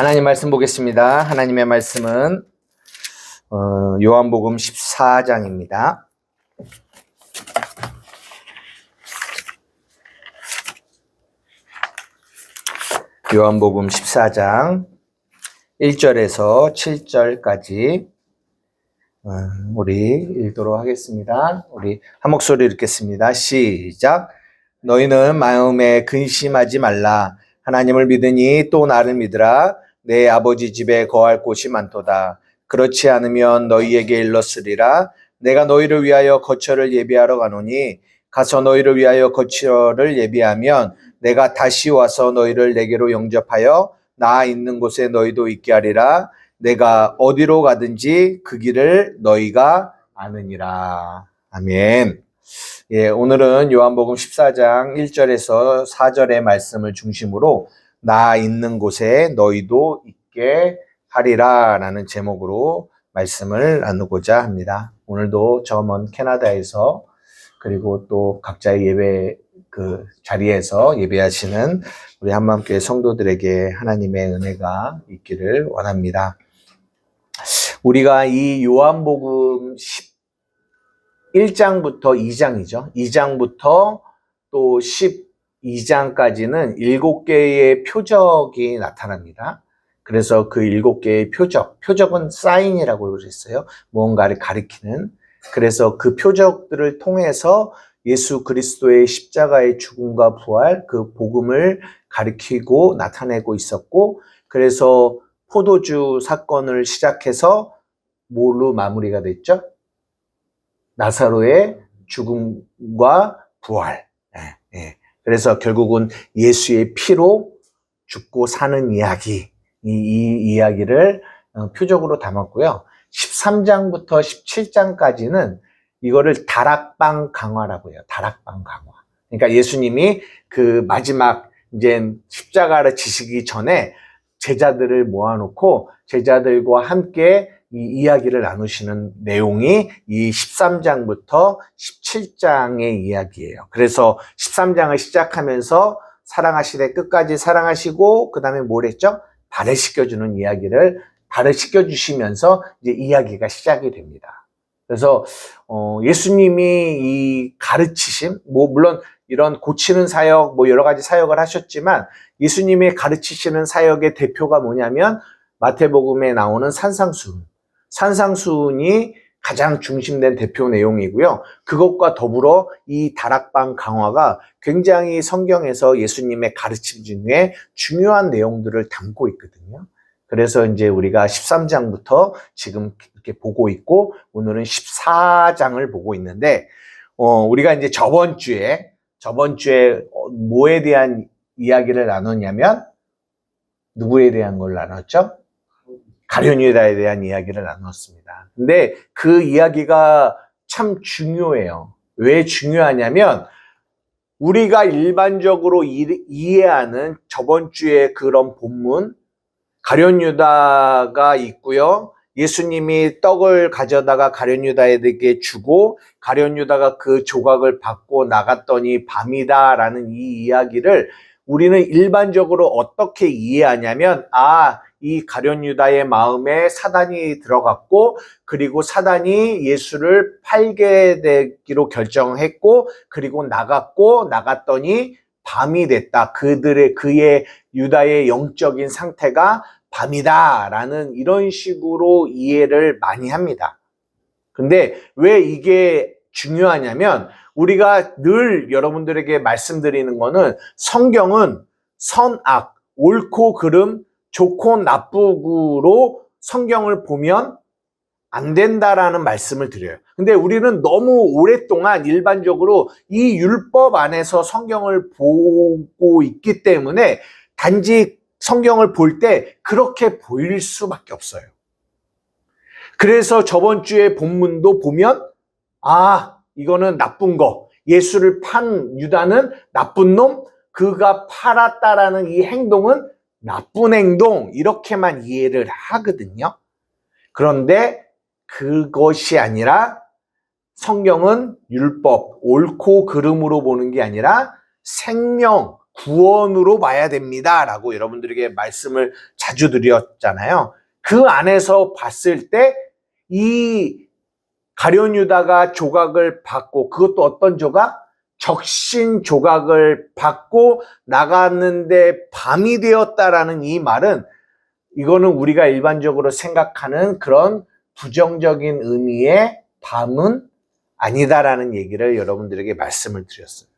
하나님 말씀 보겠습니다. 하나님의 말씀은 요한복음 14장입니다. 요한복음 14장 1절에서 7절까지 우리 읽도록 하겠습니다. 우리 한 목소리 읽겠습니다. 시작. 너희는 마음에 근심하지 말라. 하나님을 믿으니 또 나를 믿으라. 내 아버지 집에 거할 곳이 많도다. 그렇지 않으면 너희에게 일렀으리라. 내가 너희를 위하여 거처를 예비하러 가노니 가서 너희를 위하여 거처를 예비하면 내가 다시 와서 너희를 내게로 영접하여 나 있는 곳에 너희도 있게 하리라. 내가 어디로 가든지 그 길을 너희가 아느니라. 아멘. 오늘은 요한복음 14장 1절에서 4절의 말씀을 중심으로 나 있는 곳에 너희도 있게 하리라 라는 제목으로 말씀을 나누고자 합니다. 오늘도 저 먼 캐나다에서 그리고 또 각자의 예배 자리에서 예배하시는 우리 한마음교회 성도들에게 하나님의 은혜가 있기를 원합니다. 우리가 이 요한복음 1장부터 2장이죠. 2장부터 또 12장까지는 7개의 표적이 나타납니다. 그래서 그 7개의 표적은 사인이라고 그랬어요. 무언가를 가리키는. 그래서 그 표적들을 통해서 예수 그리스도의 십자가의 죽음과 부활, 그 복음을 가리키고 나타내고 있었고, 그래서 포도주 사건을 시작해서 뭘로 마무리가 됐죠? 나사로의 죽음과 부활. 그래서 결국은 예수의 피로 죽고 사는 이야기, 이 이야기를 표적으로 담았고요. 13장부터 17장까지는 이거를 다락방 강화라고 해요. 다락방 강화. 그러니까 예수님이 그 마지막 이제 십자가를 지시기 전에 제자들을 모아놓고 제자들과 함께 이 이야기를 나누시는 내용이 이 13장부터 17장의 이야기예요. 그래서 13장을 시작하면서 사랑하시되 끝까지 사랑하시고 그 다음에 뭘 했죠? 발해시켜주는 이야기를 발해시켜주시면서 이제 이야기가 시작이 됩니다. 그래서 예수님이 이 가르치심, 물론 이런 고치는 사역, 여러 가지 사역을 하셨지만 예수님의 가르치시는 사역의 대표가 뭐냐면 마태복음에 나오는 산상수훈이 가장 중심된 대표 내용이고요. 그것과 더불어 이 다락방 강화가 굉장히 성경에서 예수님의 가르침 중에 중요한 내용들을 담고 있거든요. 그래서 이제 우리가 13장부터 지금 이렇게 보고 있고 오늘은 14장을 보고 있는데 우리가 이제 저번 주에 뭐에 대한 이야기를 나눴냐면 누구에 대한 걸 나눴죠? 가룟 유다에 대한 이야기를 나눴습니다. 근데 그 이야기가 참 중요해요. 왜 중요하냐면 우리가 일반적으로 이해하는 저번 주에 그런 본문 가룟 유다가 있고요. 예수님이 떡을 가져다가 가룟 유다에게 주고 가룟 유다가 그 조각을 받고 나갔더니 밤이다라는 이 이야기를 우리는 일반적으로 어떻게 이해하냐면 이 가룟 유다의 마음에 사단이 들어갔고 그리고 사단이 예수를 팔게 되기로 결정했고 그리고 나갔더니 밤이 됐다. 그의 유다의 영적인 상태가 밤이다라는 이런 식으로 이해를 많이 합니다. 근데 왜 이게 중요하냐면 우리가 늘 여러분들에게 말씀드리는 거는 성경은 선악, 옳고 그름, 좋고 나쁘고로 성경을 보면 안 된다라는 말씀을 드려요. 근데 우리는 너무 오랫동안 일반적으로 이 율법 안에서 성경을 보고 있기 때문에 단지 성경을 볼 때 그렇게 보일 수밖에 없어요. 그래서 저번 주에 본문도 보면 이거는 나쁜 거. 예수를 판 유다는 나쁜 놈. 그가 팔았다라는 이 행동은 나쁜 행동. 이렇게만 이해를 하거든요. 그런데 그것이 아니라 성경은 율법, 옳고 그름으로 보는 게 아니라 생명, 구원으로 봐야 됩니다 라고 여러분들에게 말씀을 자주 드렸잖아요. 그 안에서 봤을 때 이 가룟 유다가 조각을 받고, 그것도 어떤 조각? 적신 조각을 받고 나갔는데 밤이 되었다라는 이 말은, 이거는 우리가 일반적으로 생각하는 그런 부정적인 의미의 밤은 아니다라는 얘기를 여러분들에게 말씀을 드렸어요.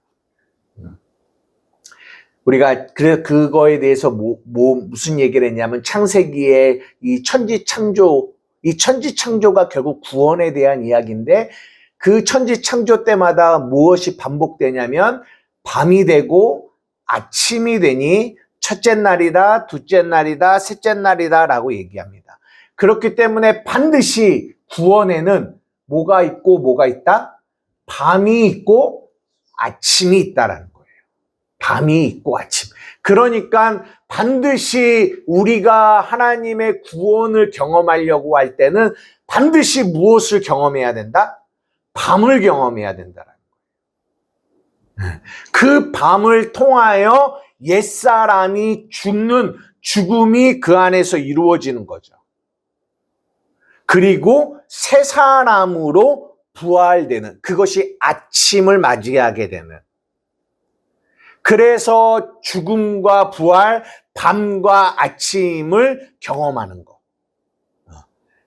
우리가 그거에 대해서 무슨 얘기를 했냐면, 창세기에 이 천지창조가 결국 구원에 대한 이야기인데, 그 천지창조 때마다 무엇이 반복되냐면 밤이 되고 아침이 되니 첫째 날이다, 둘째 날이다, 셋째 날이다 라고 얘기합니다. 그렇기 때문에 반드시 구원에는 뭐가 있고 뭐가 있다? 밤이 있고 아침이 있다라는 거예요. 밤이 있고 아침. 그러니까 반드시 우리가 하나님의 구원을 경험하려고 할 때는 반드시 무엇을 경험해야 된다? 밤을 경험해야 된다라는 거예요. 그 밤을 통하여 옛사람이 죽음이 그 안에서 이루어지는 거죠. 그리고 새 사람으로 부활되는, 그것이 아침을 맞이하게 되는. 그래서 죽음과 부활, 밤과 아침을 경험하는 거.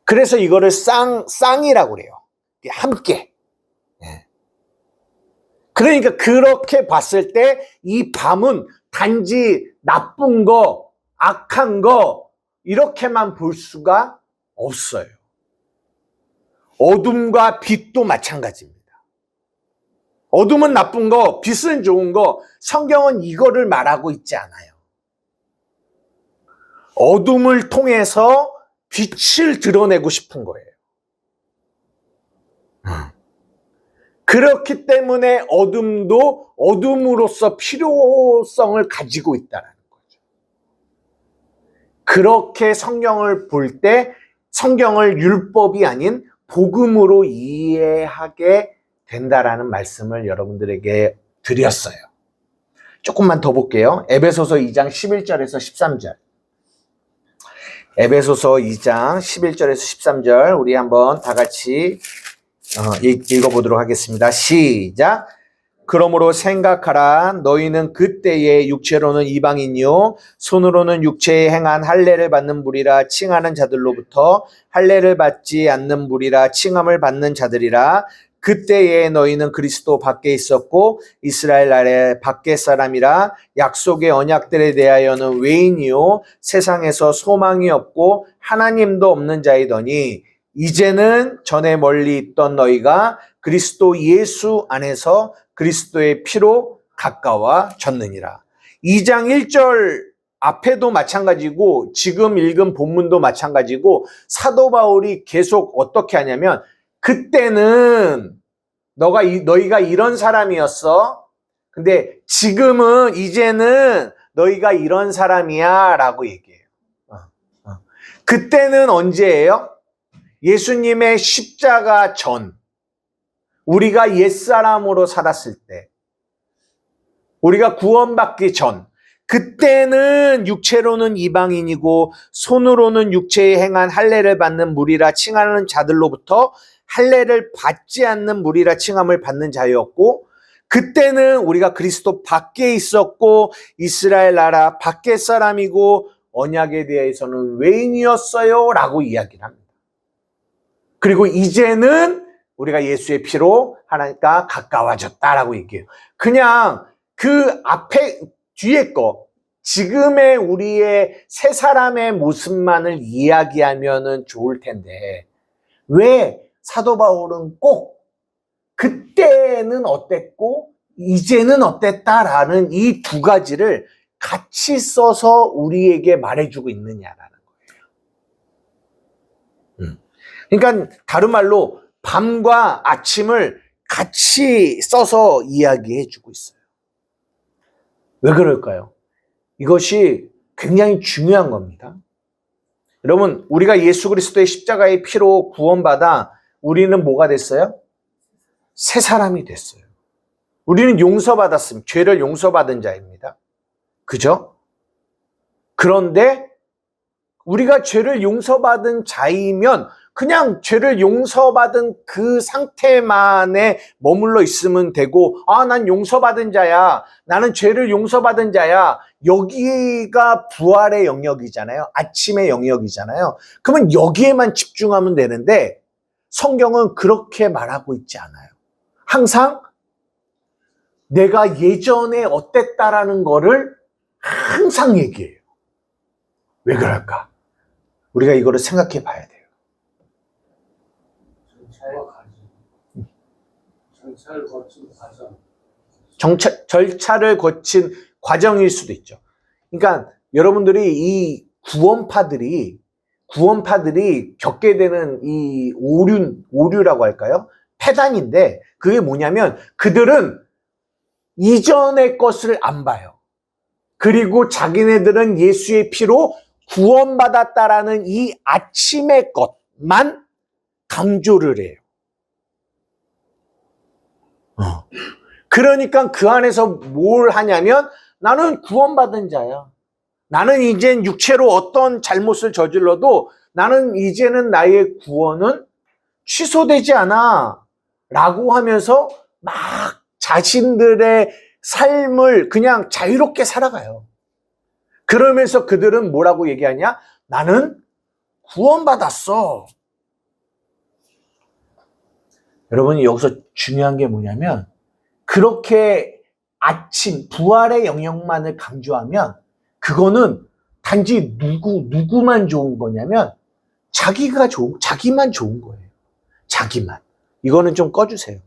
그래서 이거를 쌍이라고 그래요. 함께. 그러니까 그렇게 봤을 때 이 밤은 단지 나쁜 거, 악한 거 이렇게만 볼 수가 없어요. 어둠과 빛도 마찬가지입니다. 어둠은 나쁜 거, 빛은 좋은 거, 성경은 이거를 말하고 있지 않아요. 어둠을 통해서 빛을 드러내고 싶은 거예요. 그렇기 때문에 어둠도 어둠으로서 필요성을 가지고 있다는 거죠. 그렇게 성경을 볼 때 성경을 율법이 아닌 복음으로 이해하게 된다라는 말씀을 여러분들에게 드렸어요. 조금만 더 볼게요. 에베소서 2장 11절에서 13절. 에베소서 2장 11절에서 13절 우리 한번 다 같이 읽어보도록 하겠습니다. 시작. 그러므로 생각하라. 너희는 그때에 육체로는 이방인이요 손으로는 육체에 행한 할례를 받는 무리라 칭하는 자들로부터 할례를 받지 않는 무리라 칭함을 받는 자들이라. 그때에 너희는 그리스도 밖에 있었고 이스라엘 나라의 밖에 사람이라. 약속의 언약들에 대하여는 외인이요 세상에서 소망이 없고 하나님도 없는 자이더니 이제는 전에 멀리 있던 너희가 그리스도 예수 안에서 그리스도의 피로 가까워졌느니라. 2장 1절 앞에도 마찬가지고 지금 읽은 본문도 마찬가지고 사도 바울이 계속 어떻게 하냐면 그때는 너희가 이런 사람이었어. 근데 지금은 이제는 너희가 이런 사람이야 라고 얘기해요. 그때는 언제예요? 예수님의 십자가 전, 우리가 옛사람으로 살았을 때, 우리가 구원받기 전, 그때는 육체로는 이방인이고 손으로는 육체에 행한 할례를 받는 무리라 칭하는 자들로부터 할례를 받지 않는 무리라 칭함을 받는 자였고, 그때는 우리가 그리스도 밖에 있었고 이스라엘 나라 밖에 사람이고 언약에 대해서는 외인이었어요 라고 이야기를 합니다. 그리고 이제는 우리가 예수의 피로 하나님과 가까워졌다라고 얘기해요. 그냥 그 앞에 뒤에 거, 지금의 우리의 새 사람의 모습만을 이야기하면은 좋을 텐데 왜 사도 바울은 꼭 그때는 어땠고 이제는 어땠다라는 이 두 가지를 같이 써서 우리에게 말해주고 있느냐라는 거예요. 그러니까 다른 말로 밤과 아침을 같이 써서 이야기해주고 있어요. 왜 그럴까요? 이것이 굉장히 중요한 겁니다. 여러분, 우리가 예수 그리스도의 십자가의 피로 구원받아 우리는 뭐가 됐어요? 새 사람이 됐어요. 우리는 용서받았습니다. 죄를 용서받은 자입니다. 그죠? 그런데 우리가 죄를 용서받은 자이면 그냥 죄를 용서받은 그 상태만에 머물러 있으면 되고, 아, 난 용서받은 자야. 나는 죄를 용서받은 자야. 여기가 부활의 영역이잖아요. 아침의 영역이잖아요. 그러면 여기에만 집중하면 되는데 성경은 그렇게 말하고 있지 않아요. 항상 내가 예전에 어땠다라는 거를 항상 얘기해요. 왜 그럴까? 우리가 이거를 생각해 봐야 돼요. 절차를 거친 과정일 수도 있죠. 그러니까 여러분들이 이 구원파들이 겪게 되는 이 오류라고 할까요? 패단인데 그게 뭐냐면 그들은 이전의 것을 안 봐요. 그리고 자기네들은 예수의 피로 구원받았다라는 이 아침의 것만 강조를 해요. 그러니까 그 안에서 뭘 하냐면 나는 구원받은 자야. 나는 이젠 육체로 어떤 잘못을 저질러도 나는 이제는 나의 구원은 취소되지 않아. 라고 하면서 막 자신들의 삶을 그냥 자유롭게 살아가요. 그러면서 그들은 뭐라고 얘기하냐? 나는 구원받았어. 여러분이 여기서 중요한 게 뭐냐면 그렇게 아침, 부활의 영역만을 강조하면 그거는 단지 누구만 좋은 거냐면 자기만 좋은 거예요. 자기만. 이거는 좀 꺼주세요.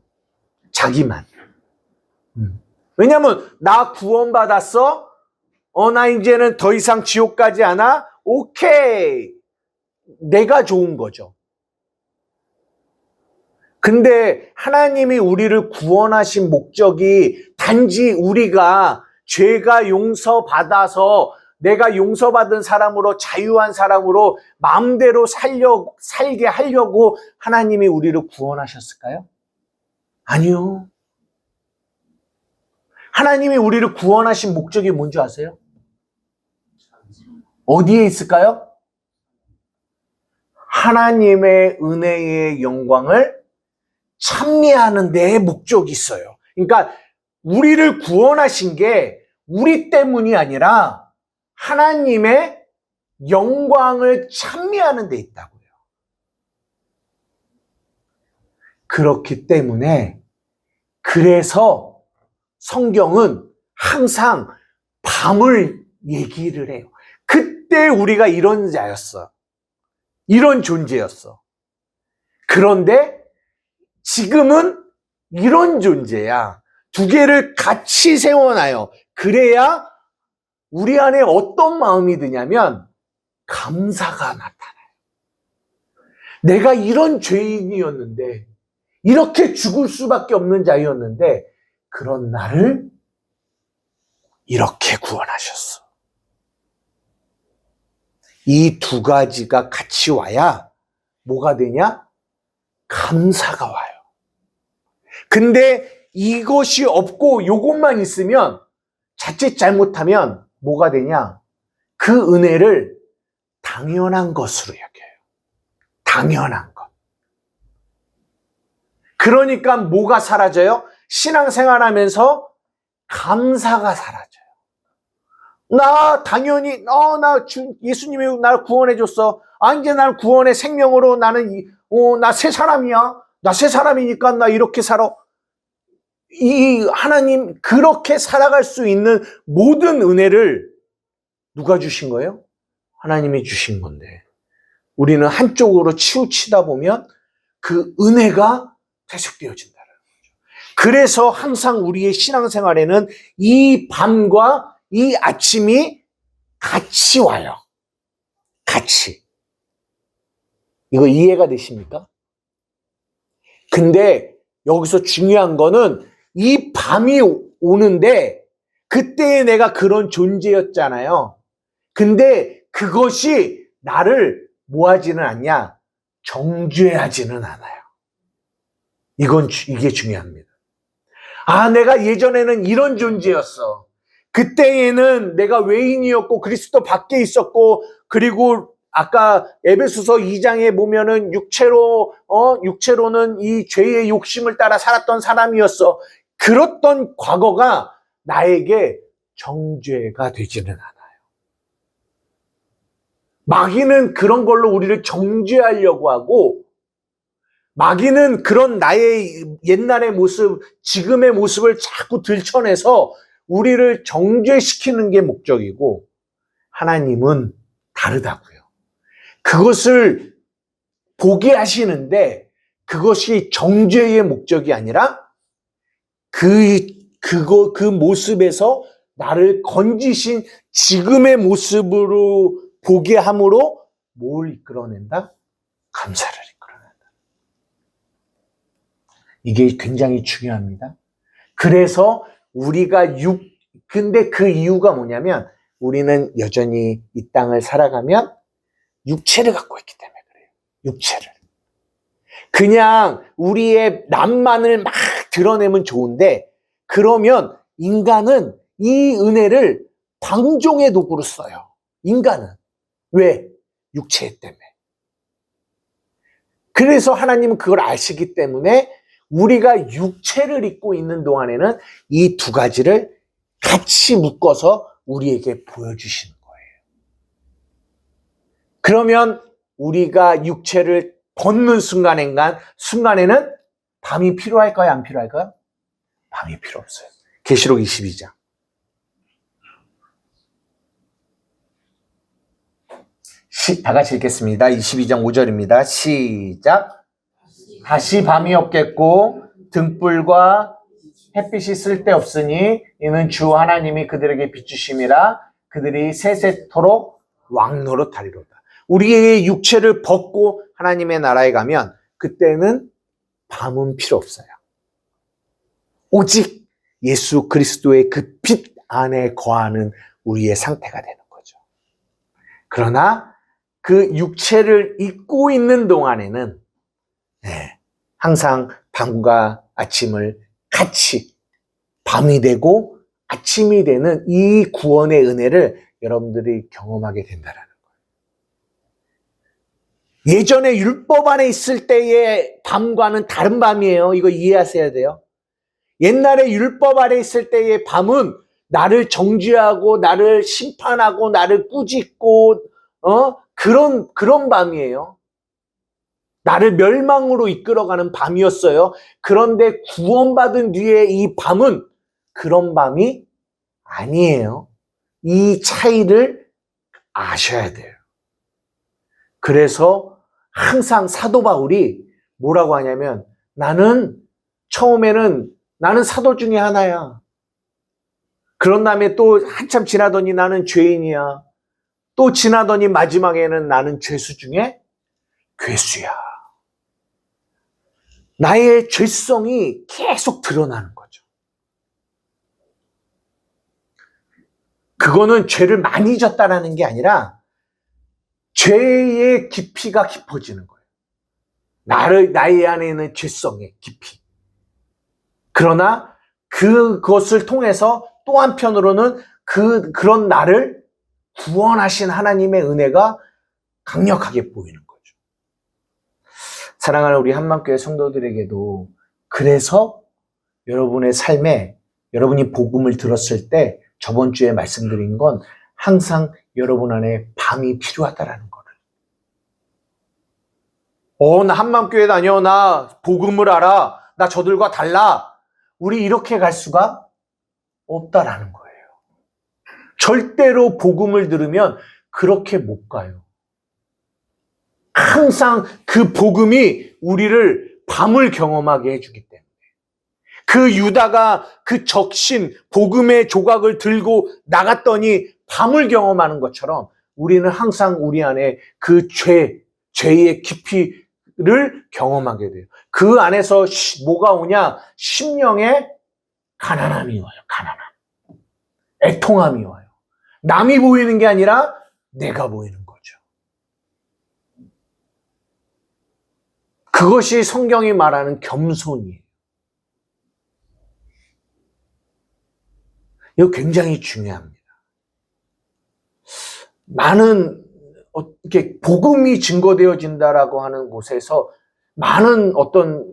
자기만. 왜냐면 나 구원받았어? 나 이제는 더 이상 지옥 가지 않아? 오케이. 내가 좋은 거죠. 근데 하나님이 우리를 구원하신 목적이 단지 우리가 죄가 용서받아서 내가 용서받은 사람으로 자유한 사람으로 마음대로 살게 하려고 하나님이 우리를 구원하셨을까요? 아니요. 하나님이 우리를 구원하신 목적이 뭔지 아세요? 어디에 있을까요? 하나님의 은혜의 영광을 찬미하는 데 목적이 있어요. 그러니까 우리를 구원하신 게 우리 때문이 아니라 하나님의 영광을 찬미하는 데 있다고요. 그렇기 때문에 그래서 성경은 항상 밤을 얘기를 해요. 그때 우리가 이런 자였어. 이런 존재였어. 그런데 지금은 이런 존재야. 두 개를 같이 세워놔요. 그래야 우리 안에 어떤 마음이 드냐면 감사가 나타나요. 내가 이런 죄인이었는데 이렇게 죽을 수밖에 없는 자였는데 그런 나를 이렇게 구원하셨어. 이 두 가지가 같이 와야 뭐가 되냐? 감사가 와요. 근데 이것이 없고 이것만 있으면 자칫 잘못하면 뭐가 되냐? 그 은혜를 당연한 것으로 여겨요. 당연한 것. 그러니까 뭐가 사라져요? 신앙생활하면서 감사가 사라져요. 나 당연히 예수님이 나를 구원해줬어. 이제 날 구원의 생명으로 나는 나 새 사람이야. 나 새 사람이니까 나 이렇게 살아. 이 하나님 그렇게 살아갈 수 있는 모든 은혜를 누가 주신 거예요? 하나님이 주신 건데 우리는 한쪽으로 치우치다 보면 그 은혜가 퇴색되어진다는 거죠. 그래서 항상 우리의 신앙생활에는 이 밤과 이 아침이 같이 와요. 같이. 이거 이해가 되십니까? 근데 여기서 중요한 거는 이 밤이 오는데 그때 내가 그런 존재였잖아요. 근데 그것이 나를 뭐하지는 않냐? 정죄하지는 않아요. 이게 중요합니다. 내가 예전에는 이런 존재였어. 그때에는 내가 외인이었고 그리스도 밖에 있었고, 그리고 아까 에베소서 2장에 보면은 육체로는 이 죄의 욕심을 따라 살았던 사람이었어. 그렇던 과거가 나에게 정죄가 되지는 않아요. 마귀는 그런 걸로 우리를 정죄하려고 하고, 마귀는 그런 나의 옛날의 모습, 지금의 모습을 자꾸 들춰내서 우리를 정죄시키는 게 목적이고, 하나님은 다르다고요. 그것을 보게 하시는데 그것이 정죄의 목적이 아니라 그 모습에서 나를 건지신 지금의 모습으로 보게 함으로 뭘 이끌어낸다? 감사를 이끌어낸다. 이게 굉장히 중요합니다. 그래서 우리가 근데 그 이유가 뭐냐면, 우리는 여전히 이 땅을 살아가면 육체를 갖고 있기 때문에 그래요. 육체를. 그냥 우리의 남만을 막 드러내면 좋은데, 그러면 인간은 이 은혜를 방종의 도구로 써요. 인간은. 왜? 육체 때문에. 그래서 하나님은 그걸 아시기 때문에 우리가 육체를 입고 있는 동안에는 이 두 가지를 같이 묶어서 우리에게 보여주시는 거예요. 그러면 우리가 육체를 벗는 순간에는 밤이 필요할까요? 안 필요할까요? 밤이 필요 없어요. 계시록 22장. 다 같이 읽겠습니다. 22장 5절입니다. 시작. 다시 밤이 없겠고 등불과 햇빛이 쓸데없으니 이는 주 하나님이 그들에게 비추심이라. 그들이 세세토록 왕노릇하리로다. 우리의 육체를 벗고 하나님의 나라에 가면 그때는 밤은 필요 없어요. 오직 예수 그리스도의 그 빛 안에 거하는 우리의 상태가 되는 거죠. 그러나 그 육체를 입고 있는 동안에는 항상 밤과 아침을 같이, 밤이 되고 아침이 되는 이 구원의 은혜를 여러분들이 경험하게 된다라는 거예요. 예전에 율법 안에 있을 때의 밤과는 다른 밤이에요. 이거 이해하셔야 돼요. 옛날에 율법 아래 있을 때의 밤은 나를 정죄하고 나를 심판하고 나를 꾸짖고 그런 밤이에요. 나를 멸망으로 이끌어가는 밤이었어요. 그런데 구원받은 뒤에 이 밤은 그런 밤이 아니에요. 이 차이를 아셔야 돼요. 그래서 항상 사도 바울이 뭐라고 하냐면, 처음에는 나는 사도 중에 하나야. 그런 다음에 또 한참 지나더니 나는 죄인이야. 또 지나더니 마지막에는 나는 죄수 중에 괴수야. 나의 죄성이 계속 드러나는 거죠. 그거는 죄를 많이 졌다라는 게 아니라 죄의 깊이가 깊어지는 거예요. 나의 안에 있는 죄성의 깊이. 그러나 그것을 통해서 또 한편으로는 그런 나를 구원하신 하나님의 은혜가 강력하게 보이는 거죠. 사랑하는 우리 한맘교회 성도들에게도, 그래서 여러분의 삶에, 여러분이 복음을 들었을 때 저번 주에 말씀드린 건 항상 여러분 안에 밤이 필요하다라는 거를. 나 한맘교회 다녀. 나 복음을 알아. 나 저들과 달라. 우리 이렇게 갈 수가 없다라는 거예요. 절대로 복음을 들으면 그렇게 못 가요. 항상 그 복음이 우리를 밤을 경험하게 해주기 때문에. 그 유다가 그 적신 복음의 조각을 들고 나갔더니 밤을 경험하는 것처럼 우리는 항상 우리 안에 그 죄의 깊이를 경험하게 돼요. 그 안에서 뭐가 오냐? 심령의 가난함이 와요. 가난함. 애통함이 와요. 남이 보이는 게 아니라 내가 보이는 거죠. 그것이 성경이 말하는 겸손이에요. 이거 굉장히 중요합니다. 많은 이렇게 복음이 증거되어진다라고 하는 곳에서 많은 어떤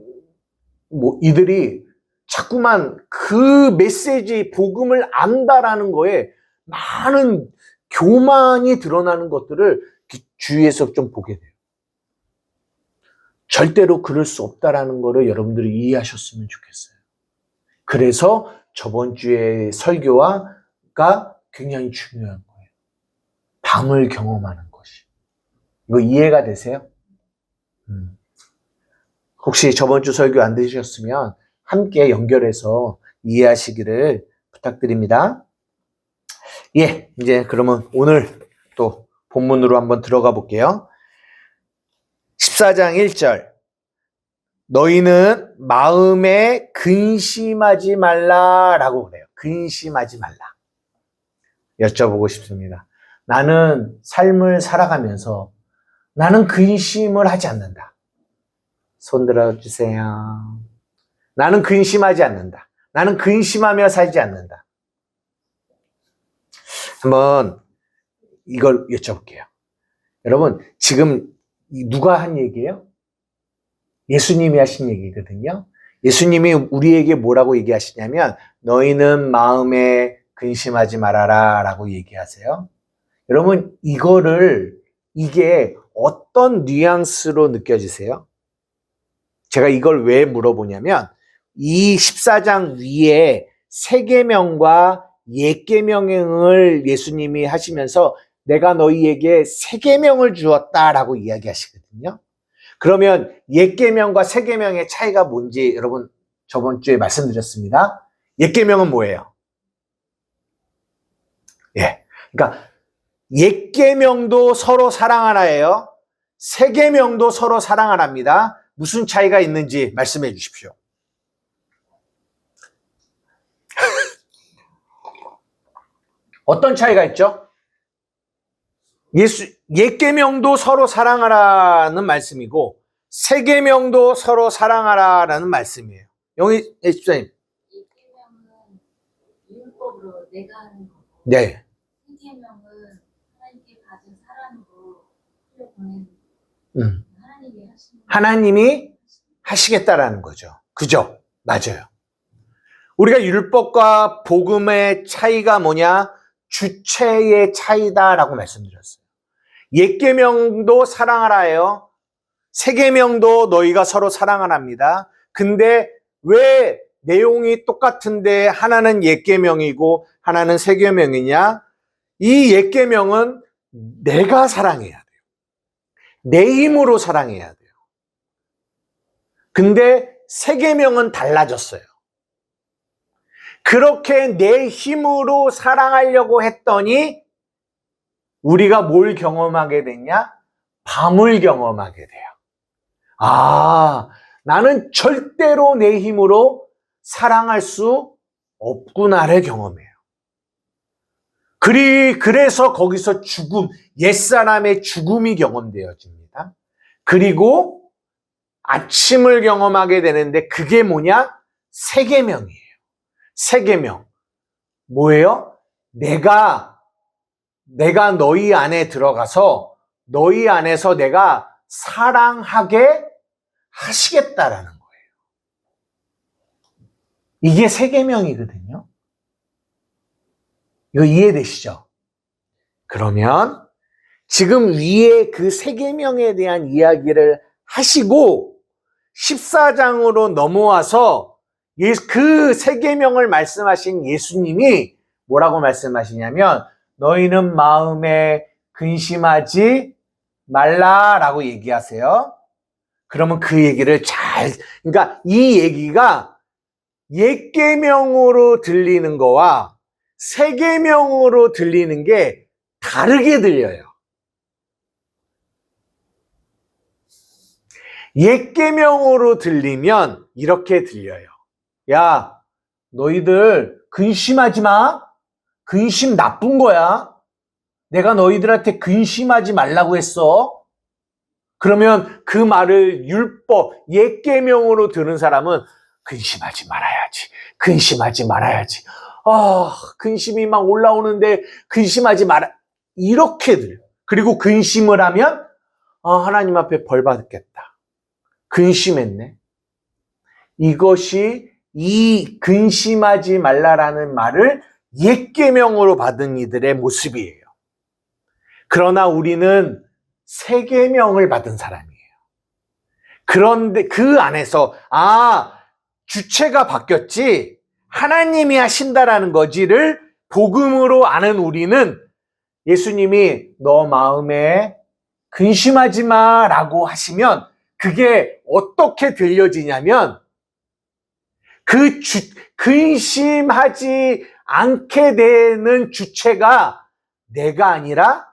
이들이 자꾸만 그 메시지 복음을 안다라는 거에 많은 교만이 드러나는 것들을 주위에서 좀 보게 돼요. 절대로 그럴 수 없다라는 거를 여러분들이 이해하셨으면 좋겠어요. 그래서 저번 주에 설교가 굉장히 중요한 거예요. 밤을 경험하는 것이. 이거 이해가 되세요? 혹시 저번 주 설교 안 들으셨으면 함께 연결해서 이해하시기를 부탁드립니다. 예, 이제 그러면 오늘 또 본문으로 한번 들어가 볼게요. 14장 1절. 너희는 마음에 근심하지 말라라고 그래요. 근심하지 말라. 여쭤보고 싶습니다. 나는 삶을 살아가면서 나는 근심을 하지 않는다. 손 들어주세요. 나는 근심하지 않는다. 나는 근심하며 살지 않는다. 한번 이걸 여쭤볼게요. 여러분, 지금 누가 한 얘기예요? 예수님이 하신 얘기거든요. 예수님이 우리에게 뭐라고 얘기하시냐면 너희는 마음에 근심하지 말아라 라고 얘기하세요. 여러분, 이게 어떤 뉘앙스로 느껴지세요? 제가 이걸 왜 물어보냐면 이 14장 위에 세계명과 옛계명을 예수님이 하시면서 내가 너희에게 세계명을 주었다라고 이야기하시거든요. 그러면 옛계명과 세계명의 차이가 뭔지 여러분 저번 주에 말씀드렸습니다. 옛계명은 뭐예요? 예, 그러니까 옛계명도 서로 사랑하라예요. 세계명도 서로 사랑하랍니다. 무슨 차이가 있는지 말씀해 주십시오. 어떤 차이가 있죠? 옛계명도 서로 사랑하라는 말씀이고 세계명도 서로 사랑하라라는 말씀이에요. 영희 집사님. 옛계명은 율법으로 내가 하는 거고 네. 세계명은 하나님께 가진 사랑으로 흘려보내는 하나님이 하시겠다라는 거죠. 그죠? 맞아요. 우리가 율법과 복음의 차이가 뭐냐? 주체의 차이다라고 말씀드렸어요. 옛계명도 사랑하라예요. 세계명도 너희가 서로 사랑하랍니다. 근데 왜 내용이 똑같은데 하나는 옛계명이고 하나는 세계명이냐? 이 옛계명은 내가 사랑해야 돼요. 내 힘으로 사랑해야 돼요. 근데 세계명은 달라졌어요. 그렇게 내 힘으로 사랑하려고 했더니 우리가 뭘 경험하게 됐냐? 밤을 경험하게 돼요. 아, 나는 절대로 내 힘으로 사랑할 수 없구나를 경험해요. 그래서 거기서 죽음, 옛사람의 죽음이 경험되어집니다. 그리고 아침을 경험하게 되는데 그게 뭐냐? 세계명이에요. 세계명. 뭐예요? 내가 너희 안에 들어가서 너희 안에서 내가 사랑하게 하시겠다라는 거예요. 이게 세계명이거든요. 이거 이해되시죠? 그러면 지금 위에 그 세계명에 대한 이야기를 하시고 14장으로 넘어와서 그 세계명을 말씀하신 예수님이 뭐라고 말씀하시냐면 너희는 마음에 근심하지 말라라고 얘기하세요. 그러면 그 얘기를 그러니까 이 얘기가 옛계명으로 들리는 거와 세계명으로 들리는 게 다르게 들려요. 옛계명으로 들리면 이렇게 들려요. 야, 너희들 근심하지 마. 근심 나쁜 거야. 내가 너희들한테 근심하지 말라고 했어. 그러면 그 말을 율법, 옛계명으로 들은 사람은 근심하지 말아야지. 근심하지 말아야지. 근심이 막 올라오는데 근심하지 마라. 이렇게 들려요. 그리고 근심을 하면 하나님 앞에 벌 받겠다. 근심했네. 이것이 이 근심하지 말라라는 말을 옛 계명으로 받은 이들의 모습이에요. 그러나 우리는 새 계명을 받은 사람이에요. 그런데 그 안에서 주체가 바뀌었지 하나님이 하신다라는 거지를 복음으로 아는 우리는 예수님이 너 마음에 근심하지 마라고 하시면 그게 어떻게 들려지냐면 근심하지 않게 되는 주체가 내가 아니라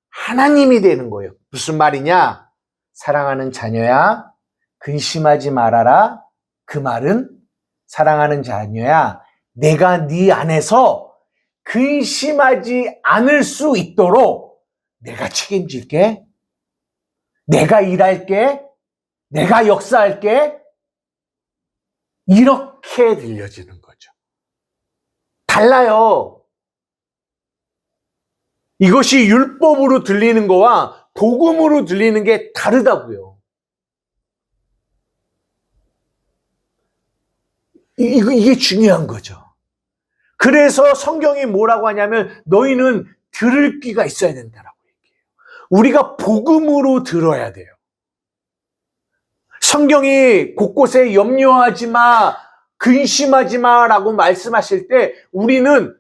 하나님이 되는 거예요. 무슨 말이냐? 사랑하는 자녀야, 근심하지 말아라. 그 말은 사랑하는 자녀야, 내가 네 안에서 근심하지 않을 수 있도록 내가 책임질게. 내가 일할게. 내가 역사할게. 이렇게 들려지는 거죠. 달라요. 이것이 율법으로 들리는 거와 복음으로 들리는 게 다르다고요. 이게 중요한 거죠. 그래서 성경이 뭐라고 하냐면 너희는 들을 귀가 있어야 된다라고 얘기해요. 우리가 복음으로 들어야 돼요. 성경이 곳곳에 염려하지 마, 근심하지 마라고 말씀하실 때 우리는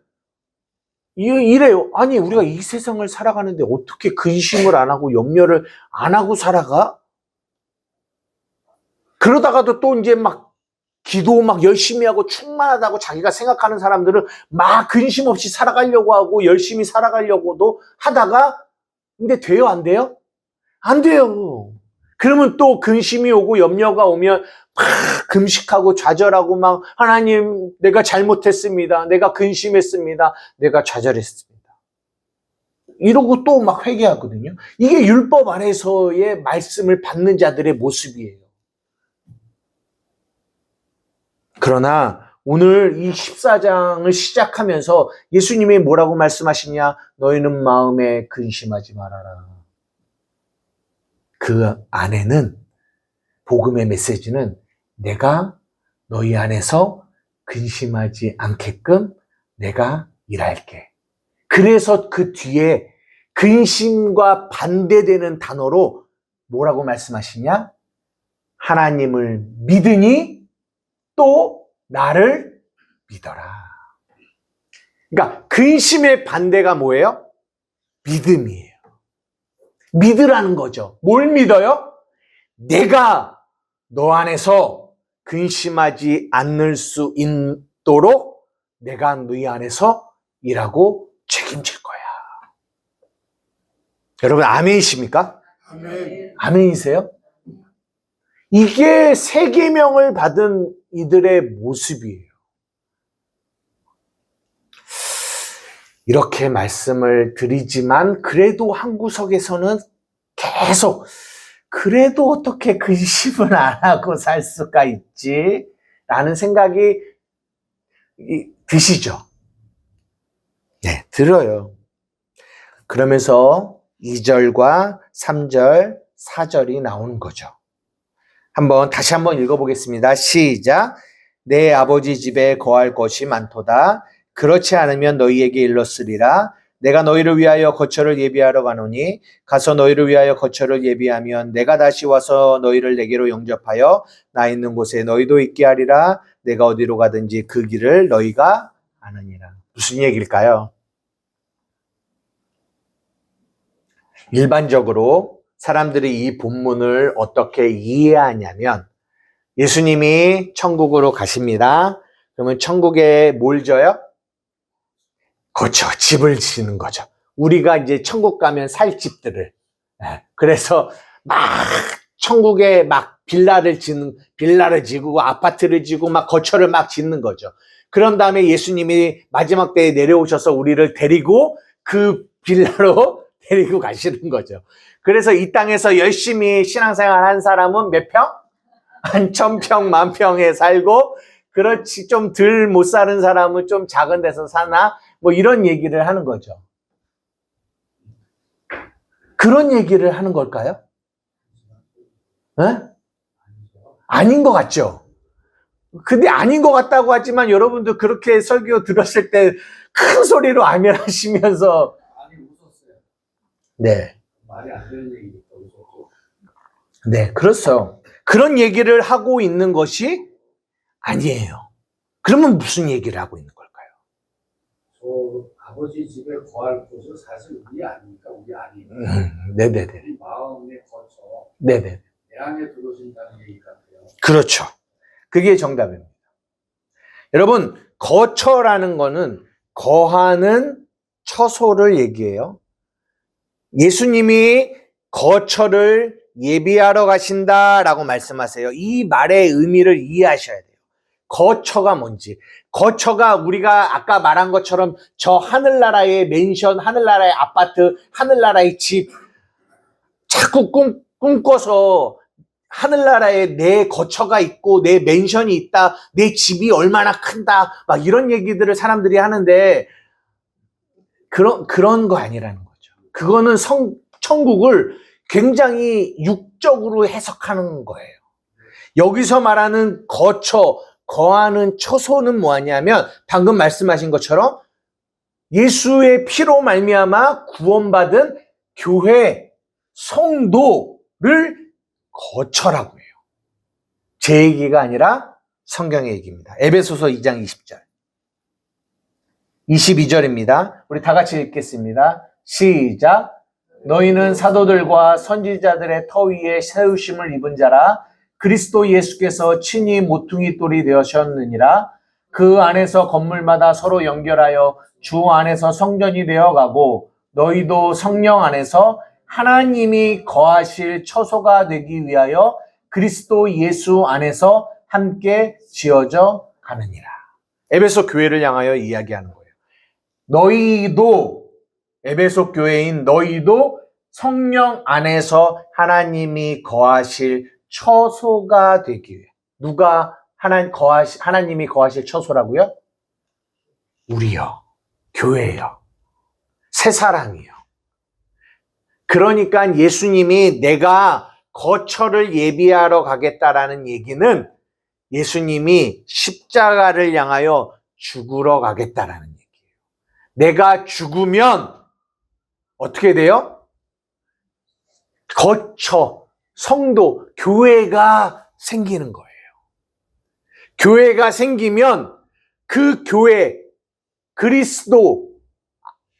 이래요. 아니, 우리가 이 세상을 살아가는데 어떻게 근심을 안 하고 염려를 안 하고 살아가? 그러다가도 또 이제 막 기도 막 열심히 하고 충만하다고 자기가 생각하는 사람들은 막 근심 없이 살아가려고 하고 열심히 살아가려고도 하다가 근데 돼요? 안 돼요? 안 돼요. 그러면 또 근심이 오고 염려가 오면 막 금식하고 좌절하고 막 하나님 내가 잘못했습니다. 내가 근심했습니다. 내가 좌절했습니다. 이러고 또 막 회개하거든요. 이게 율법 안에서의 말씀을 받는 자들의 모습이에요. 그러나 오늘 이 14장을 시작하면서 예수님이 뭐라고 말씀하시냐? 너희는 마음에 근심하지 말아라. 그 안에는 복음의 메시지는 내가 너희 안에서 근심하지 않게끔 내가 일할게. 그래서 그 뒤에 근심과 반대되는 단어로 뭐라고 말씀하시냐? 하나님을 믿으니 또 나를 믿어라. 그러니까 근심의 반대가 뭐예요? 믿음이에요. 믿으라는 거죠. 뭘 믿어요? 내가 너 안에서 근심하지 않을 수 있도록 내가 너희 안에서 일하고 책임질 거야. 여러분 아멘이십니까? 아멘. 아멘이세요? 이게 새 계명을 받은 이들의 모습이에요. 이렇게 말씀을 드리지만 그래도 한 구석에서는 계속 그래도 어떻게 근심을 안 하고 살 수가 있지? 라는 생각이 드시죠? 네, 들어요. 그러면서 2절과 3절, 4절이 나오는 거죠. 다시 한번 읽어보겠습니다. 시작. 내 아버지 집에 거할 것이 많도다. 그렇지 않으면 너희에게 일렀으리라. 내가 너희를 위하여 거처를 예비하러 가노니 가서 너희를 위하여 거처를 예비하면 내가 다시 와서 너희를 내게로 영접하여 나 있는 곳에 너희도 있게 하리라. 내가 어디로 가든지 그 길을 너희가 아느니라. 무슨 얘기일까요? 일반적으로 사람들이 이 본문을 어떻게 이해하냐면 예수님이 천국으로 가십니다. 그러면 천국에 뭘 줘요? 그렇죠. 집을 지는 거죠. 우리가 이제 천국 가면 살 집들을. 그래서 막 천국에 막 빌라를 지고 아파트를 지고 막 거처를 막 짓는 거죠. 그런 다음에 예수님이 마지막 때에 내려오셔서 우리를 데리고 그 빌라로 데리고 가시는 거죠. 그래서 이 땅에서 열심히 신앙생활 한 사람은 몇 평? 한 1000평, 10,000평에 살고 그렇지, 좀 덜 못 사는 사람은 좀 작은 데서 사나? 뭐 이런 얘기를 하는 거죠. 그런 얘기를 하는 걸까요? 에? 아닌 것 같죠? 근데 아닌 것 같다고 하지만 여러분도 그렇게 설교 들었을 때 큰 소리로 아멘 하시면서 많이 웃었어요. 네. 말이 안 되는 얘기니까 웃었고. 네, 그렇죠. 그런 얘기를 하고 있는 것이 아니에요. 그러면 무슨 얘기를 하고 있는 걸까요? 저 아버지 집에 거할 곳은 사실 우리 아닙니까? 우리 아니에요. 네네네. 우리 마음에 거쳐 네네. 내 안에 들어오신다는 얘기 같아요. 그렇죠. 그게 정답입니다. 여러분, 거처라는 거는 거하는 처소를 얘기해요. 예수님이 거처를 예비하러 가신다라고 말씀하세요. 이 말의 의미를 이해하셔야 돼요. 거처가 뭔지. 거처가 우리가 아까 말한 것처럼 저 하늘나라의 맨션, 하늘나라의 아파트, 하늘나라의 집 자꾸 꿈꿔서 하늘나라에 내 거처가 있고 내 맨션이 있다, 내 집이 얼마나 큰다, 막 이런 얘기들을 사람들이 하는데 그런 거 아니라는 거죠. 그거는 천국을 굉장히 육적으로 해석하는 거예요. 여기서 말하는 거처, 거하는 처소는 뭐냐면 방금 말씀하신 것처럼 예수의 피로 말미암아 구원받은 교회, 성도를 거처라고 해요. 제 얘기가 아니라 성경의 얘기입니다. 에베소서 2장 20절. 22절입니다. 우리 다 같이 읽겠습니다. 시작. 너희는 사도들과 선지자들의 터 위에 세우심을 입은 자라. 그리스도 예수께서 친히 모퉁이 돌이 되셨느니라. 그 안에서 건물마다 서로 연결하여 주 안에서 성전이 되어가고 너희도 성령 안에서 하나님이 거하실 처소가 되기 위하여 그리스도 예수 안에서 함께 지어져 가느니라. 에베소 교회를 향하여 이야기하는 거예요. 너희도, 에베소 교회인 너희도 성령 안에서 하나님이 거하실 처소가 되기 위해. 누가 하나님이 거하실 처소라고요? 우리요. 교회요. 새 사람이요. 그러니까 예수님이 내가 거처를 예비하러 가겠다라는 얘기는 예수님이 십자가를 향하여 죽으러 가겠다라는 얘기예요. 내가 죽으면 어떻게 돼요? 거처, 성도, 교회가 생기는 거예요. 교회가 생기면 그 교회, 그리스도,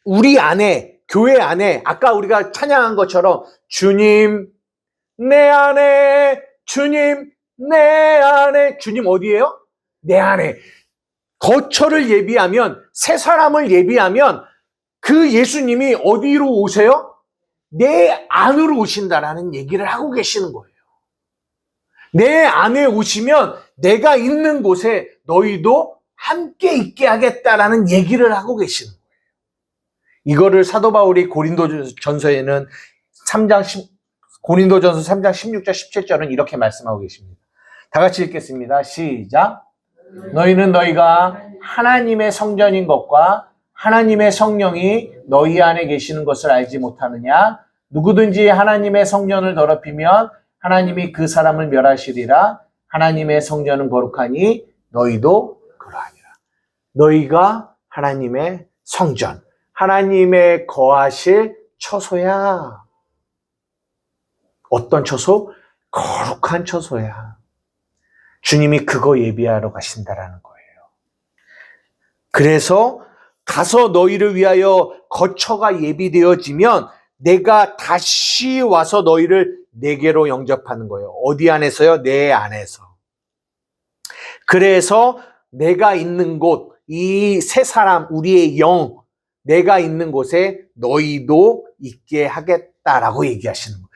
우리 안에, 교회 안에, 아까 우리가 찬양한 것처럼 주님, 내 안에, 주님, 내 안에, 주님 어디예요? 내 안에. 거처를 예비하면, 새 사람을 예비하면 그 예수님이 어디로 오세요? 내 안으로 오신다라는 얘기를 하고 계시는 거예요. 내 안에 오시면 내가 있는 곳에 너희도 함께 있게 하겠다라는 얘기를 하고 계시는 거예요. 이거를 사도 바울이 고린도전서에는 고린도전서 3장 16절 17절은 이렇게 말씀하고 계십니다. 다 같이 읽겠습니다. 시작. 너희는 너희가 하나님의 성전인 것과 하나님의 성령이 너희 안에 계시는 것을 알지 못하느냐? 누구든지 하나님의 성전을 더럽히면 하나님이 그 사람을 멸하시리라. 하나님의 성전은 거룩하니 너희도 그러하니라. 너희가 하나님의 성전, 하나님의 거하실 처소야. 어떤 처소? 거룩한 처소야. 주님이 그거 예비하러 가신다라는 거예요. 그래서 가서 너희를 위하여 거처가 예비되어지면 내가 다시 와서 너희를 내게로 영접하는 거예요. 어디 안에서요? 내 안에서. 그래서 내가 있는 곳, 이 새 사람, 우리의 영, 내가 있는 곳에 너희도 있게 하겠다라고 얘기하시는 거예요.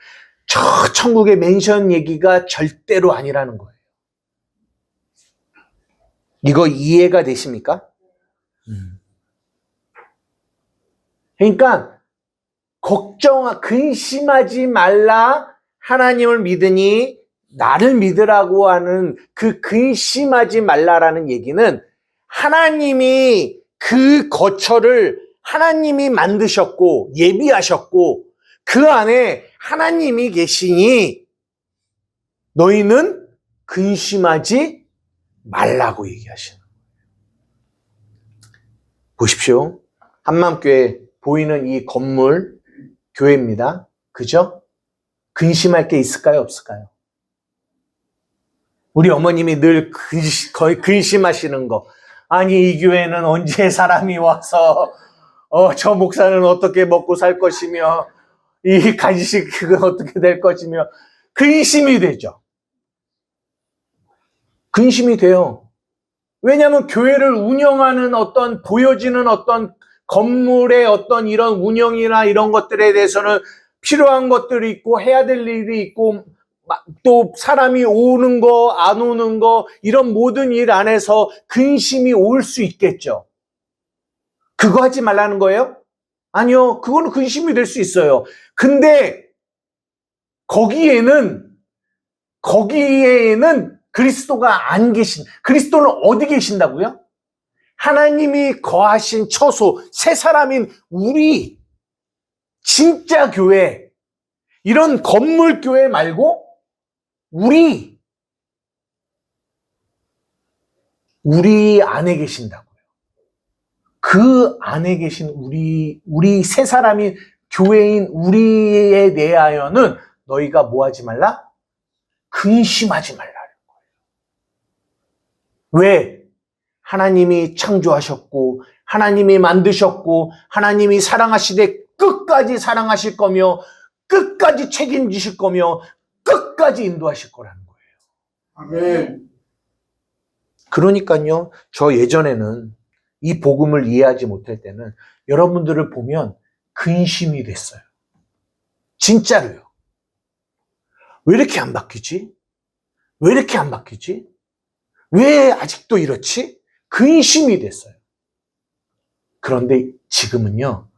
저 천국의 맨션 얘기가 절대로 아니라는 거예요. 이거 이해가 되십니까? 그러니까 근심하지 말라. 하나님을 믿으니 나를 믿으라고 하는 그 근심하지 말라라는 얘기는 하나님이 그 거처를 하나님이 만드셨고 예비하셨고 그 안에 하나님이 계시니 너희는 근심하지 말라고 얘기하시는 거예요. 보십시오. 한마음교회 보이는 이 건물 교회입니다. 그죠? 근심할 게 있을까요? 없을까요? 우리 어머님이 늘 거의 근심하시는 거. 아니, 이 교회는 언제 사람이 와서, 저 목사는 어떻게 먹고 살 것이며, 이 간식은 어떻게 될 것이며, 근심이 되죠. 근심이 돼요. 왜냐하면 교회를 운영하는 어떤, 보여지는 어떤 건물의 어떤 이런 운영이나 이런 것들에 대해서는 필요한 것들이 있고, 해야 될 일이 있고, 또 사람이 오는 거, 안 오는 거, 이런 모든 일 안에서 근심이 올 수 있겠죠. 그거 하지 말라는 거예요? 아니요. 그거는 근심이 될 수 있어요. 근데 거기에는 그리스도가 안 계신, 그리스도는 어디 계신다고요? 하나님이 거하신 처소, 새 사람인 우리 진짜 교회, 이런 건물 교회 말고 우리 안에 계신다고요. 그 안에 계신 우리 새 사람인 교회인 우리에 대하여는 너희가 뭐 하지 말라? 근심하지 말라는 거예요. 왜? 하나님이 창조하셨고, 하나님이 만드셨고, 하나님이 사랑하시되 끝까지 사랑하실 거며, 끝까지 책임지실 거며, 끝까지 인도하실 거라는 거예요. 아멘. 그러니까요, 저 예전에는 이 복음을 이해하지 못할 때는 여러분들을 보면 근심이 됐어요. 진짜로요. 왜 이렇게 안 바뀌지? 왜 이렇게 안 바뀌지? 왜 아직도 이렇지? 근심이 됐어요. 그런데 지금은요,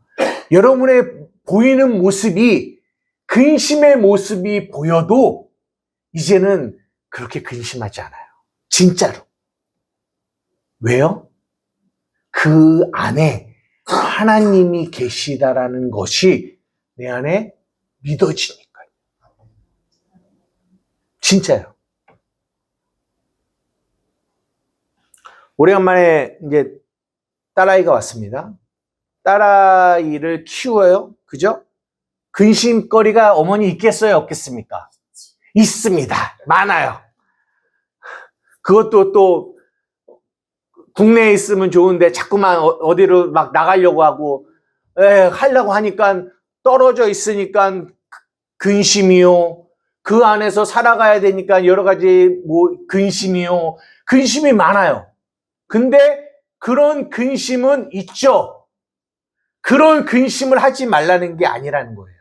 여러분의 보이는 모습이 근심의 모습이 보여도 이제는 그렇게 근심하지 않아요. 진짜로. 왜요? 그 안에 하나님이 계시다라는 것이 내 안에 믿어지니까요. 진짜요. 오래간만에 이제 딸아이가 왔습니다. 딸아이를 키워요. 그죠? 근심거리가 어머니 있겠어요? 없겠습니까? 있습니다. 많아요. 그것도 또 국내에 있으면 좋은데 자꾸만 어디로 막 나가려고 하고 하려고 하니까 떨어져 있으니까 근심이요. 그 안에서 살아가야 되니까 여러 가지 근심이요. 근심이 많아요. 근데 그런 근심은 있죠. 그런 근심을 하지 말라는 게 아니라는 거예요.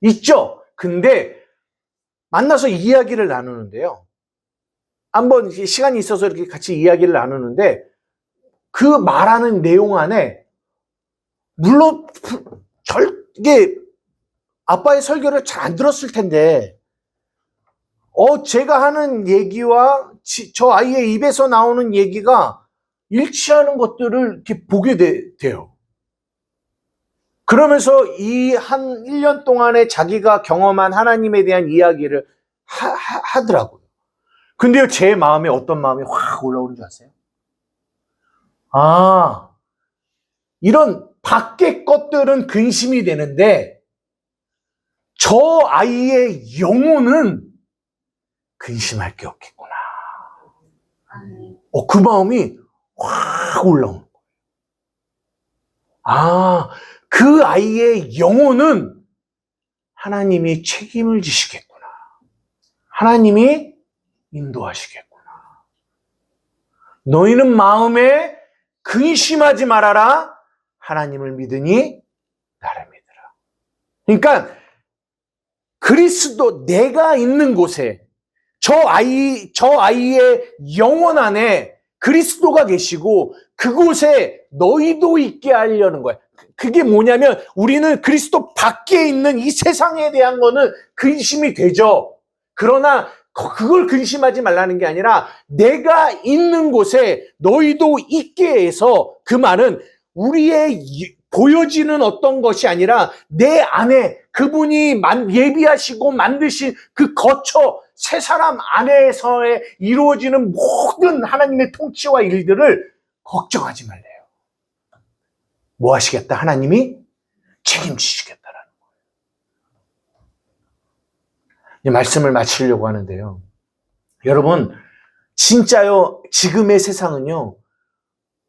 있죠. 근데 만나서 이야기를 나누는데요. 한번 시간이 있어서 이렇게 같이 이야기를 나누는데 그 말하는 내용 안에 물론 이게 아빠의 설교를 잘 안 들었을 텐데 제가 하는 얘기와 저 아이의 입에서 나오는 얘기가 일치하는 것들을 이렇게 보게 돼요. 그러면서 이 한 1년 동안에 자기가 경험한 하나님에 대한 이야기를 하더라고요. 근데요, 제 마음에 어떤 마음이 확 올라오는 줄 아세요? 아, 이런 밖의 것들은 근심이 되는데 저 아이의 영혼은 근심할 게 없겠구나. 그 마음이 확 올라오는 거예요. 아, 그 아이의 영혼은 하나님이 책임을 지시겠구나. 하나님이 인도하시겠구나. 너희는 마음에 근심하지 말아라. 하나님을 믿으니 나를 믿으라. 그러니까 그리스도 내가 있는 곳에 저 아이의 영혼 안에 그리스도가 계시고 그곳에 너희도 있게 하려는 거예요. 그게 뭐냐면 우리는 그리스도 밖에 있는 이 세상에 대한 거는 근심이 되죠. 그러나 그걸 근심하지 말라는 게 아니라 내가 있는 곳에 너희도 있게 해서, 그 말은 우리의 보여지는 어떤 것이 아니라 내 안에 그분이 예비하시고 만드신 그 거처 새 사람 안에서의 이루어지는 모든 하나님의 통치와 일들을 걱정하지 말래요. 뭐 하시겠다? 하나님이 책임지시겠다라는 거예요. 이 말씀을 마치려고 하는데요. 여러분, 진짜요, 지금의 세상은요,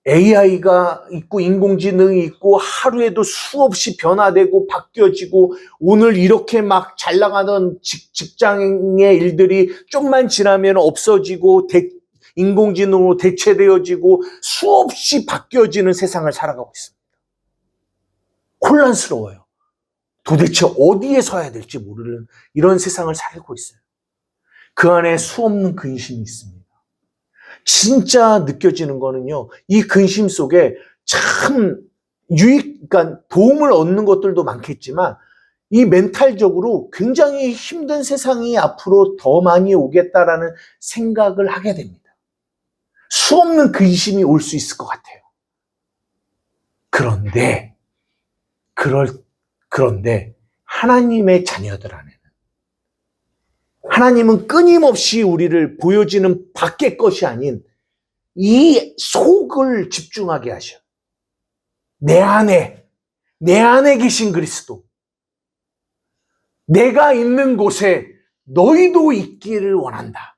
AI가 있고 인공지능이 있고 하루에도 수없이 변화되고 바뀌어지고, 오늘 이렇게 막 잘 나가던 직장의 일들이 좀만 지나면 없어지고 인공지능으로 대체되어지고 수없이 바뀌어지는 세상을 살아가고 있습니다. 혼란스러워요. 도대체 어디에 서야 될지 모르는 이런 세상을 살고 있어요. 그 안에 수없는 근심이 있습니다. 진짜 느껴지는 거는요, 이 근심 속에 참 그러니까 도움을 얻는 것들도 많겠지만, 이 멘탈적으로 굉장히 힘든 세상이 앞으로 더 많이 오겠다라는 생각을 하게 됩니다. 수없는 근심이 올 수 있을 것 같아요. 그런데 하나님의 자녀들 안에는, 하나님은 끊임없이 우리를 보여지는 밖의 것이 아닌 이 속을 집중하게 하셔. 내 안에 계신 그리스도, 내가 있는 곳에 너희도 있기를 원한다.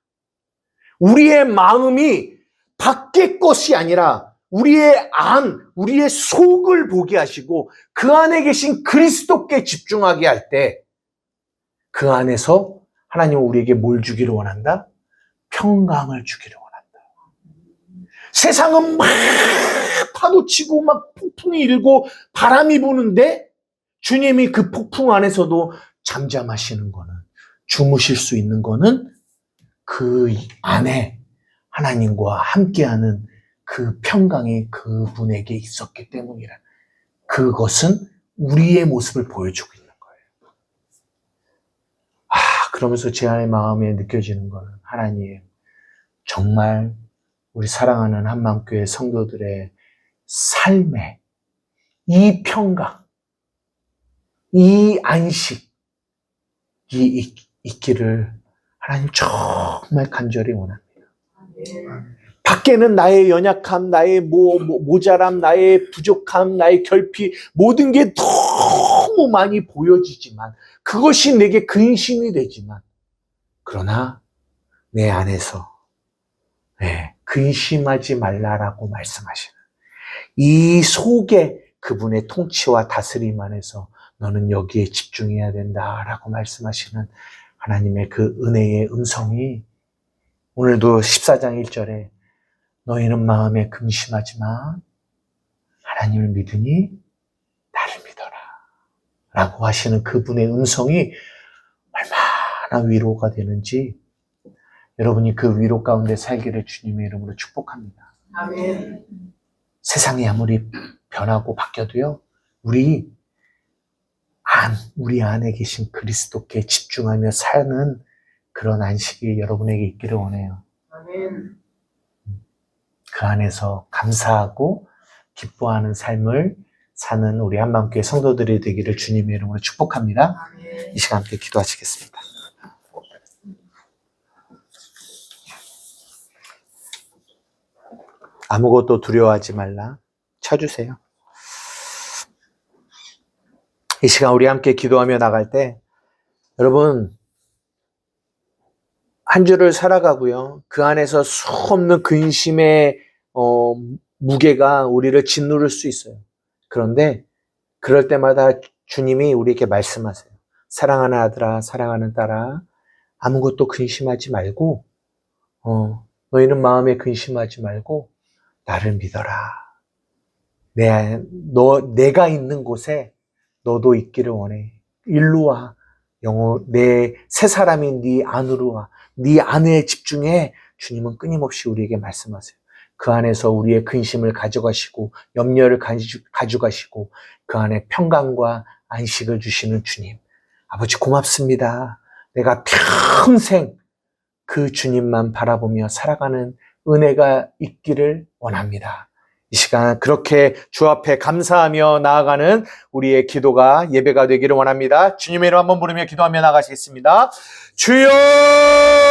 우리의 마음이 밖의 것이 아니라 우리의 속을 보게 하시고 그 안에 계신 그리스도께 집중하게 할 때, 그 안에서 하나님은 우리에게 뭘 주기를 원한다? 평강을 주기를 원한다. 세상은 막 파도치고 막 폭풍이 일고 바람이 부는데, 주님이 그 폭풍 안에서도 잠잠하시는 거는, 주무실 수 있는 거는 그 안에 하나님과 함께하는 그 평강이 그분에게 있었기 때문이라. 그것은 우리의 모습을 보여주고 있는 거예요. 그러면서 제 안의 마음에 느껴지는 거는, 하나님, 정말 우리 사랑하는 한마음교회 성도들의 삶에 이 평강, 이 안식이 있기를 하나님 정말 간절히 원합니다. 밖에는 나의 연약함, 나의 모자람, 나의 부족함, 나의 결핍, 모든 게 너무 많이 보여지지만, 그것이 내게 근심이 되지만, 그러나 내 안에서 근심하지 말라라고 말씀하시는 이 속에 그분의 통치와 다스림 안에서 너는 여기에 집중해야 된다라고 말씀하시는 하나님의 그 은혜의 음성이, 오늘도 14장 1절에 너희는 마음에 근심하지 마, 하나님을 믿으니 나를 믿어라 라고 하시는 그분의 음성이 얼마나 위로가 되는지, 여러분이 그 위로 가운데 살기를 주님의 이름으로 축복합니다. 아멘. 세상이 아무리 변하고 바뀌어도요, 우리 안에 계신 그리스도께 집중하며 사는 그런 안식이 여러분에게 있기를 원해요. 아멘. 그 안에서 감사하고 기뻐하는 삶을 사는 우리 한마음교회 성도들이 되기를 주님의 이름으로 축복합니다. 아멘. 이 시간 함께 기도하시겠습니다. 아무것도 두려워하지 말라. 쳐주세요. 이 시간 우리 함께 기도하며 나갈 때, 여러분, 한 주를 살아가고요, 그 안에서 수없는 근심의 무게가 우리를 짓누를 수 있어요. 그런데 그럴 때마다 주님이 우리에게 말씀하세요. 사랑하는 아들아, 사랑하는 딸아, 아무것도 근심하지 말고, 너희는 마음에 근심하지 말고 나를 믿어라. 내가 있는 곳에 너도 있기를 원해. 일로 와. 내 새 사람인 네 안으로 와. 네 안에 집중해. 주님은 끊임없이 우리에게 말씀하세요. 그 안에서 우리의 근심을 가져가시고 염려를 가져가시고 그 안에 평강과 안식을 주시는 주님. 아버지 고맙습니다. 내가 평생 그 주님만 바라보며 살아가는 은혜가 있기를 원합니다. 이 시간 그렇게 주 앞에 감사하며 나아가는 우리의 기도가 예배가 되기를 원합니다. 주님의 이름 한번 부르며 기도하며 나가시겠습니다. 주여!